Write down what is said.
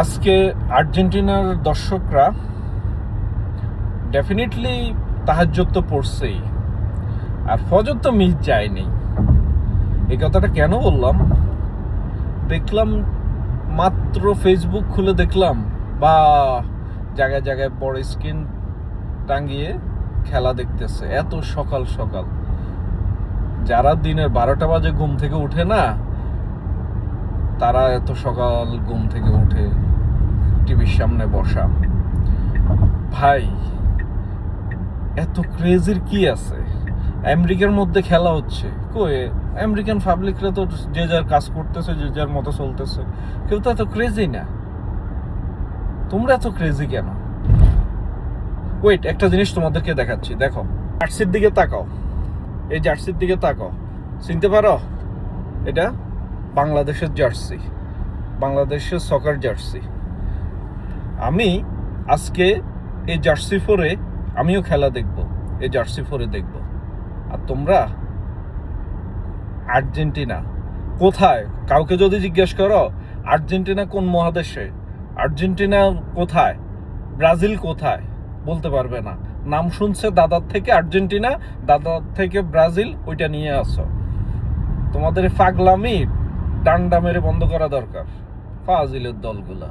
আজকে আর্জেন্টিনার দর্শকরা ডেফিনেটলি তাহাজ্জুদ তো পড়ছেই, আর ফজর তো মিস যায়নি। এই কথাটা কেন বললাম, দেখলাম মাত্র ফেসবুক খুলে দেখলাম বা জায়গায় জায়গায় বড় স্ক্রিন টাঙ্গিয়ে খেলা দেখতেছে এত সকাল সকাল। যারা দিনের 12টা বাজে ঘুম থেকে উঠে না, তারা এত সকাল ঘুম থেকে উঠে টিভির সামনে বসা। ভাই, এত ক্রেজির কি আছে? আমেরিকার মধ্যে খেলা হচ্ছে, কই আমেরিকান পাবলিকরা তো যে যার কাজ করতেছে, যে যার মতো চলতেছে, কেউ তো এত ক্রেজি না। তোমরা এত ক্রেজি কেন? ওয়েট, একটা জিনিস তোমাদেরকে দেখাচ্ছি, দেখো। জার্সির দিকে তাকাও, এই জার্সির দিকে তাকাও, চিনতে পারো? এটা বাংলাদেশের জার্সি, বাংলাদেশের সকার জার্সি। আমি আজকে এই জার্সি পরে আমিও খেলা দেখব, এই জার্সি পরে দেখব। আর তোমরা আর্জেন্টিনা কোথায়? কাউকে যদি জিজ্ঞেস করো আর্জেন্টিনা কোন মহাদেশে, আর্জেন্টিনা কোথায়, ব্রাজিল কোথায়, বলতে পারবে না। নাম শুনছে দাদার থেকে আর্জেন্টিনা, দাদার থেকে ব্রাজিল, ওইটা নিয়ে আসো। তোমাদের পাগলামি ডান্ডা মেরে বন্ধ করা দরকার, ফাজিলের দলগুলা।